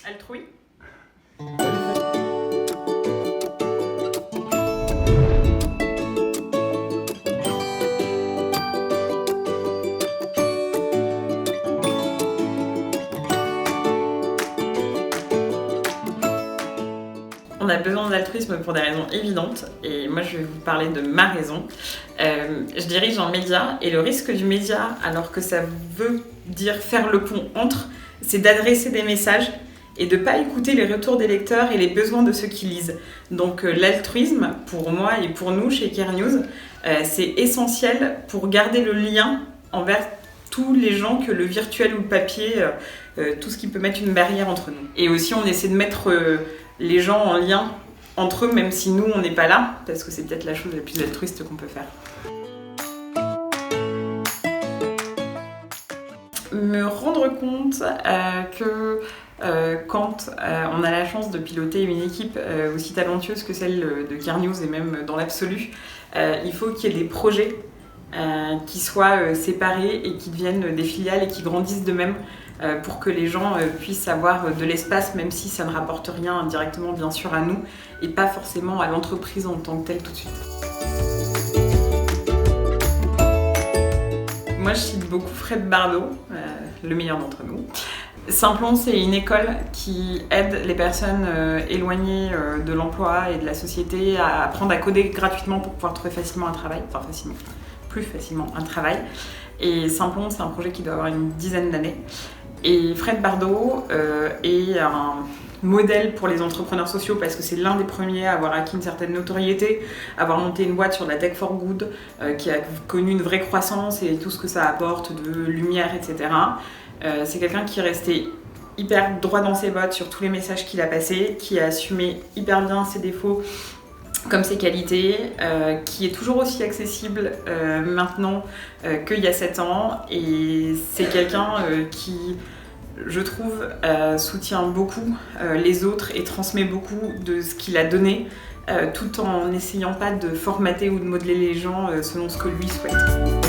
Altrui. On a besoin d'altruisme pour des raisons évidentes et moi je vais vous parler de ma raison. Je dirige un média et le risque du média, alors que ça veut dire faire le pont entre, c'est d'adresser des messages et de ne pas écouter les retours des lecteurs et les besoins de ceux qui lisent. Donc l'altruisme, pour moi et pour nous chez Care News, c'est essentiel pour garder le lien envers tous les gens que le virtuel ou le papier, tout ce qui peut mettre une barrière entre nous. Et aussi on essaie de mettre les gens en lien entre eux, même si nous on n'est pas là, parce que c'est peut-être la chose la plus altruiste qu'on peut faire. Me rendre compte que quand on a la chance de piloter une équipe aussi talentueuse que celle de Care News et même dans l'absolu, il faut qu'il y ait des projets qui soient séparés et qui deviennent des filiales et qui grandissent d'eux-mêmes pour que les gens puissent avoir de l'espace, même si ça ne rapporte rien directement bien sûr à nous et pas forcément à l'entreprise en tant que telle tout de suite. Moi je cite beaucoup Fred Bardot, le meilleur d'entre nous. Simplon, c'est une école qui aide les personnes éloignées de l'emploi et de la société à apprendre à coder gratuitement pour pouvoir trouver facilement un travail, plus facilement un travail. Et Simplon, c'est un projet qui doit avoir une dizaine d'années. Et Fred Bardot est un modèle pour les entrepreneurs sociaux parce que c'est l'un des premiers à avoir acquis une certaine notoriété, avoir monté une boîte sur la tech for good, qui a connu une vraie croissance et tout ce que ça apporte de lumière, etc. C'est quelqu'un qui est resté hyper droit dans ses bottes sur tous les messages qu'il a passés, qui a assumé hyper bien ses défauts comme ses qualités, qui est toujours aussi accessible maintenant qu'il y a 7 ans. Et c'est quelqu'un qui, je trouve, soutient beaucoup les autres et transmet beaucoup de ce qu'il a donné, tout en n'essayant pas de formater ou de modeler les gens selon ce que lui souhaite.